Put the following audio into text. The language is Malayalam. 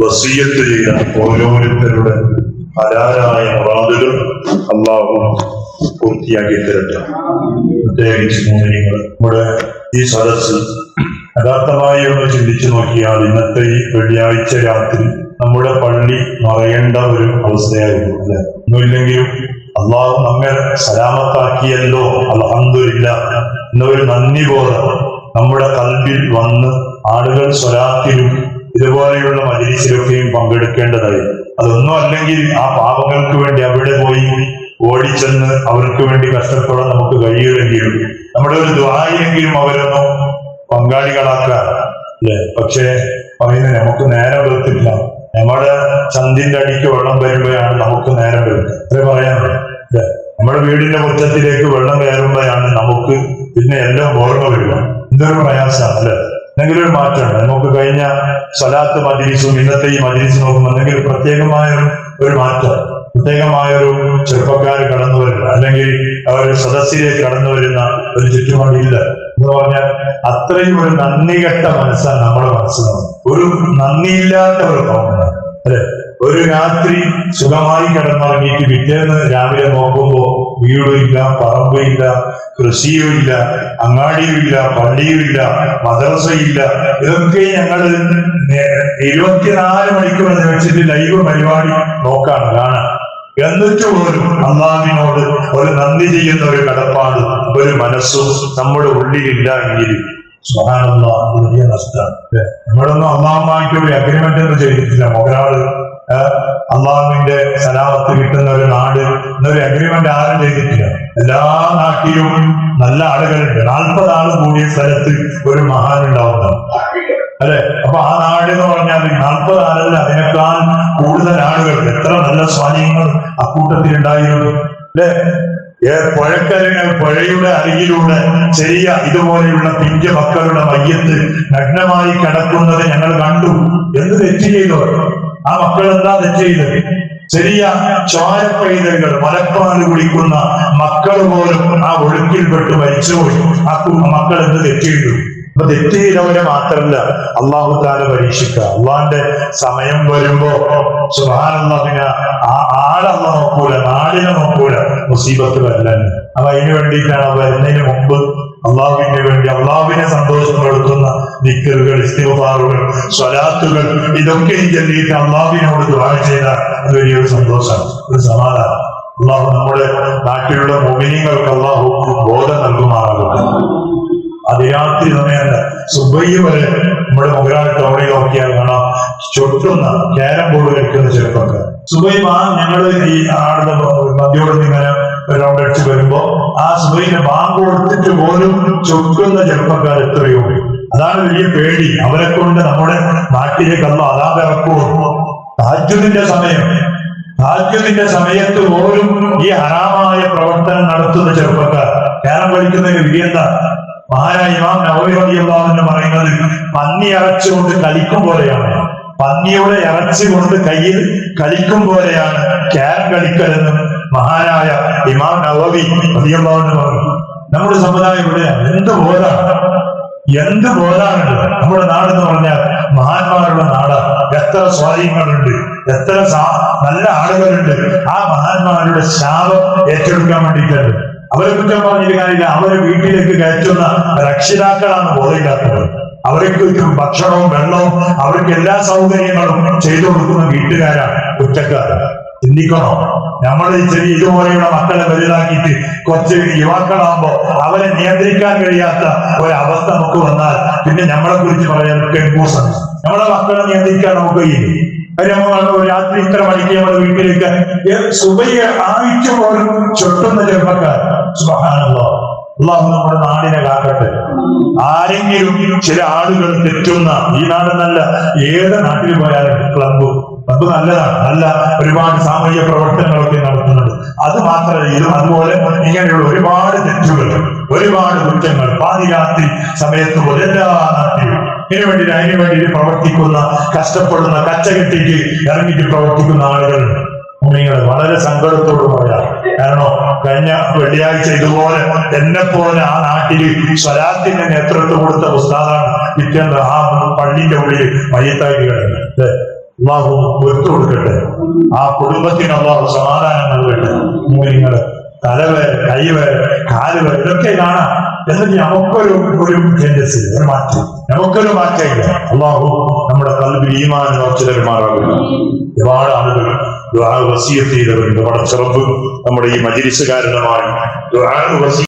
വസിയത്ത് ചെയ്ത ഓരോരുത്തരുടെ ഹലാലായ മുറാദുകൾ അല്ലാഹു പൂർത്തിയാക്കി തരട്ടെ. പ്രത്യേകിച്ച് മോഹിനികൾ നമ്മുടെ ഈ സദസ്സ് യഥാർത്ഥമായി ഒന്ന് ചിന്തിച്ചു നോക്കിയാൽ ഇന്നത്തെ ഈ വെള്ളിയാഴ്ച രാത്രി നമ്മുടെ പള്ളി മറയേണ്ട ഒരു അവസ്ഥയായിരുന്നു അല്ലെ. ഒന്നുമില്ലെങ്കിലും അള്ളാഹു നമ്മെ സലാമത്താക്കിയല്ലോ, അൽഹംദുലില്ലാഹ് എന്നൊരു നന്ദി ബോധം നമ്മുടെ കൽബിൽ വന്ന് ആളുകൾ സ്വലാത്തിലും ഇതുപോലെയുള്ള മജ്‌ലിസിലൊക്കെയും പങ്കെടുക്കേണ്ടതായി. അതൊന്നും അല്ലെങ്കിൽ ആ പാപങ്ങൾക്ക് വേണ്ടി അവിടെ പോയി ഓടിച്ചെന്ന് അവർക്ക് വേണ്ടി കഷ്ടപ്പെടാൻ നമുക്ക് കഴിയുമെങ്കിലും നമ്മുടെ ഒരു ദുആയെങ്കിലും അവരൊന്നും പങ്കാളികളാക്കാൻ അല്ലെ. പക്ഷെ പറയുന്നത് നമുക്ക് നേരം വെറുത്തില്ല. നമ്മുടെ ചന്തിന്റെ അടിക്ക് വെള്ളം വരുമ്പോഴാണ് നമുക്ക് നേരം വെറുക്കുക. അത്ര പറയാനുള്ളൂ അല്ലെ. നമ്മുടെ വീടിന്റെ മുറ്റത്തിലേക്ക് വെള്ളം കയറുമ്പോഴാണ് നമുക്ക് പിന്നെ എല്ലാം ഓർമ്മ വരിക. എന്തൊരു പ്രയാസമാണ് അല്ലെ. എന്തെങ്കിലും ഒരു മാറ്റമുണ്ട്. നമുക്ക് കഴിഞ്ഞ സ്വലാത്ത് മജ്‌ലിസും ഇന്നത്തെ ഈ മജ്‌ലിസ് നോക്കുമ്പോൾ എന്തെങ്കിലും പ്രത്യേകമായ ഒരു മാറ്റം, പ്രത്യേകമായൊരു ചെറുപ്പക്കാർ കടന്നു വരുന്ന അല്ലെങ്കിൽ ഒരു സദസ്സിലേക്ക് കടന്നു വരുന്ന ഒരു ചുറ്റുപാടില്ല എന്ന് പറഞ്ഞാൽ അത്രയും ഒരു നന്ദി കെട്ട മനസ്സാണ് നമ്മുടെ മനസ്സിലാവുന്നത്. ഒരു നന്ദിയില്ലാത്ത ഒരു തോന്നലാണ് അല്ലെ. ഒരു രാത്രി സുഖമായി കിടന്നിറങ്ങിയിട്ട് പിറ്റേന്ന് രാവിലെ നോക്കുമ്പോ വീടുമില്ല, പറമ്പില്ല, കൃഷിയുമില്ല, അങ്ങാടിയുമില്ല, പള്ളിയുമില്ല, മദ്രസയില്ല. ഇതൊക്കെ ഞങ്ങൾ 24 മണിക്കൂർ എന്ന് വെച്ചിട്ട് ലൈവ് പരിപാടി നോക്കാണ്, കാണാൻ. എന്നിട്ട് പോലും അള്ളാഹുവിനോട് ഒരു നന്ദി ചെയ്യുന്ന ഒരു കടപ്പാട്, ഒരു മനസ്സും നമ്മുടെ ഉള്ളിലില്ല എങ്കിൽ സുബ്ഹാനല്ലാഹ് വലിയ നഷ്ടമാണ്. നമ്മളൊന്നും അള്ളാഹുമായിട്ട് ഒരു അഗ്രിമെന്റ് ഒന്നും ചെയ്തിട്ടില്ല. ഒരാള് അള്ളാഹുവിന്റെ സലാമത്ത് കിട്ടുന്ന ഒരു നാട് എന്നൊരു അഗ്രിമെന്റ് ആരും ചെയ്തിട്ടില്ല. എല്ലാ നാട്ടിലും നല്ല ആളുകളുണ്ട്. 40 ആള് കൂടിയ സ്ഥലത്ത് ഒരു മഹാൻ ഉണ്ടാവുന്നതാണ് അല്ലെ. അപ്പൊ ആ നാട് എന്ന് പറഞ്ഞാൽ 40 ആളല്ല, അതിനേക്കാൾ കൂടുതൽ ആളുകൾ, എത്ര നല്ല സ്വാധീനങ്ങൾ അക്കൂട്ടത്തിൽ ഉണ്ടായിരുന്നു അല്ലെ. പുഴയുടെ അരികിലൂടെ ചെറിയ ഇതുപോലെയുള്ള പിഞ്ച മക്കളുടെ മയ്യത്ത് നഗ്നമായി കിടക്കുന്നത് ഞങ്ങൾ കണ്ടു. എന്ത് തെറ്റ് ചെയ്തോ? ആ മക്കൾ എന്താ തെറ്റ് ചെയ്തത്? ചെറിയ ചോരപ്പൈതലുകൾ, മലപ്പാല് കുടിക്കുന്ന മക്കൾ പോലും ആ ഒഴുക്കിൽപ്പെട്ട് മരിച്ചുപോയി. ആ മക്കൾ എന്ത് തെറ്റ് ചെയ്തു? അപ്പൊ തെറ്റ് ചെയ്തവരെ മാത്രമല്ല അള്ളാഹു താല പരീക്ഷിക്കുക. അള്ളാഹിന്റെ സമയം വരുമ്പോ സുബ്ഹാനല്ലാഹ് ആ ആളല്ല നോക്കൂല, നാടിനെ നോക്കൂല, മുസീബത്ത് വരലാണ്. അപ്പൊ അതിനു വേണ്ടിയിട്ടാണ് വരുന്നതിന് മുമ്പ് അള്ളാഹുവിന് വേണ്ടി അള്ളാഹുവിനെ സന്തോഷപ്പെടുത്തുന്ന ദിക്റുകൾ, ഇസ്തിഗ്ഫാറുകൾ, സ്വലാത്തുകൾ ഇതൊക്കെ ചൊല്ലിയിട്ട് അള്ളാഹുവിനോട് ദുആ ചെയ്താൽ അത് വലിയൊരു സന്തോഷമാണ്, ഒരു സമാധാനം. അള്ളാഹു നമ്മുടെ നാട്ടിലുള്ള മുഅ്മിനീങ്ങൾക്ക് അള്ളാഹു ബോധം നൽകുമാറാകട്ടെ. അതിരാത്രി സമയമല്ല, സുബഹി വരെ നമ്മുടെ മുഗരാൾ ടൗണിൽ നോക്കിയാൽ കാണാം ചൊട്ടുന്ന ക്യാരം ബോർഡ് കളിക്കുന്ന ചെറുപ്പക്കാർ. സുബഹി ഞങ്ങള് ഈ ആളുടെ മദ്യോട് ഇങ്ങനെ റൗണ്ട് അടിച്ച് വരുമ്പോ ആ സുബഹിന്റെ ബാങ്ക് കൊടുത്തിട്ട് പോലും ചൊട്ടുന്ന ചെറുപ്പക്കാർ എത്രയോ. അതാണ് വലിയ പേടി. അവരെ കൊണ്ട് നമ്മുടെ നാട്ടിലേക്ക് അതാ ഇറക്കുമോ. തഹജ്ജുദിന്റെ സമയത്ത് പോലും ഈ ഹറാമായ പ്രവർത്തനം നടത്തുന്ന ചെറുപ്പക്കാർ ക്യാരം കളിക്കുന്നതിന് വിധിയെന്താ? മഹാനായ ഇമാം നവവി റളിയല്ലാഹു അൻഹു പറയുന്നത് പന്നി ഇറച്ചി കൊണ്ട് കളിക്കും പോലെയാണ്, പന്നിയുടെ ഇറച്ചി കൊണ്ട് കയ്യിൽ കളിക്കും പോലെയാണ് ക്യാരം കളിക്കലെന്ന് മഹാനായ ഇമാം നവവി റളിയല്ലാഹു അൻഹു പറഞ്ഞു. നമ്മുടെ സമുദായം ഇവിടെയാണ്. എന്ത് ബോധാണുണ്ട്. നമ്മുടെ നാടെന്ന് പറഞ്ഞാൽ മഹാന്മാരുടെ നാടാണ്. എത്ര സ്വാധീനങ്ങളുണ്ട്, എത്ര നല്ല ആളുകളുണ്ട്. ആ മഹാന്മാരുടെ ശാപം ഏറ്റെടുക്കാൻ വേണ്ടിയിട്ടുണ്ട്. അവരെ കുറ്റം പറഞ്ഞിട്ട് കാര്യമില്ല. അവരെ വീട്ടിലേക്ക് കയറ്റുന്ന രക്ഷിതാക്കളാണ് ബോധമില്ലാത്തവർ. അവർക്ക് ഭക്ഷണവും വെള്ളവും അവർക്ക് എല്ലാ സൗകര്യങ്ങളും ചെയ്തു കൊടുക്കുന്ന വീട്ടുകാരാണ് കുറ്റക്കാരാണ്. ചിന്തിക്കണോ? നമ്മൾ ചെറിയ ഇതുപോലെയുള്ള മക്കളെ വലുതാക്കിയിട്ട് കുറച്ച് യുവാക്കളാകുമ്പോ അവരെ നിയന്ത്രിക്കാൻ കഴിയാത്ത ഒരവസ്ഥ നമുക്ക് വന്നാൽ പിന്നെ നമ്മളെ കുറിച്ച് പറയാൻ കെങ്കൂസാണ്. നമ്മളെ മക്കളെ നിയന്ത്രിക്കാൻ നമുക്ക് കഴിയില്ല. രാത്രി ഇത്ര മണിക്ക് നമ്മുടെ വീട്ടിലേക്ക് സുബഹി ആഴ്ച പോലും ചൊട്ടുന്ന ചെറുപ്പക്കാർ. സുബ്ഹാനല്ലാഹ്, അല്ലാഹു നമ്മുടെ നാടിനെ കാക്കട്ടെ. ആരെങ്കിലും ചില ആളുകൾ തെറ്റുന്ന, ഈ നാടെന്നല്ല ഏത് നാട്ടിൽ പോയാലും ക്ലബ് നല്ലതാണ്. നല്ല ഒരുപാട് സാമൂഹിക പ്രവർത്തനങ്ങളൊക്കെ നടത്തുന്നുണ്ട്. അത് മാത്രമല്ല, ഇതും അതുപോലെ ഇങ്ങനെയുള്ള ഒരുപാട് തെറ്റുകൾ, ഒരുപാട് കുറ്റങ്ങൾ പാതിരാത്രി സമയത്ത് പോലെ എല്ലാ നാട്ടിലും അതിനു വേണ്ടി പ്രവർത്തിക്കുന്ന, കഷ്ടപ്പെടുന്ന, കച്ചകെട്ടിക്ക് ഇറങ്ങിയിട്ട് പ്രവർത്തിക്കുന്ന ആളുകളുണ്ട്. നിങ്ങൾ വളരെ സങ്കടത്തോട് പറയാം. കാരണം കഴിഞ്ഞ വെള്ളിയാഴ്ച ഇതുപോലെ എന്നെപ്പോലെ ആ നാട്ടില് സ്വലാത്തിന് നേതൃത്വം കൊടുത്ത ഉസ്താദാണ് പിറ്റേന്ന് ആ പള്ളിന്റെ ഉള്ളിൽ മയ്യത്തായിട്ട് കിടന്നത്. അള്ളാഹു പൊരുത്തു കൊടുക്കട്ടെ. ആ കുടുംബത്തിന് അള്ളാഹു സമാധാനം നൽകട്ടെ. നിങ്ങൾ തലവേദന, കൈവേദന, കാലുവേദന ഇതൊക്കെ കാണാം. എന്നിട്ട് നമുക്കൊരു ടെൻഡൻസി, ഒരു മാറ്റം, നമുക്കൊരു മാറ്റമില്ല. അള്ളാഹു നമ്മുടെ കൽബിൽ ഈമാൻ ഉറച്ചു തരുമാറാകും. ഒരുപാട് ആളുകൾ ദുആ വസിയത്ത് ചെയ്തവരുണ്ട്. പടച്ച റബ്ബ് നമ്മുടെ ഈ മജ്‌ലിസ് കാരണമായി ദുആ വസിയത്ത്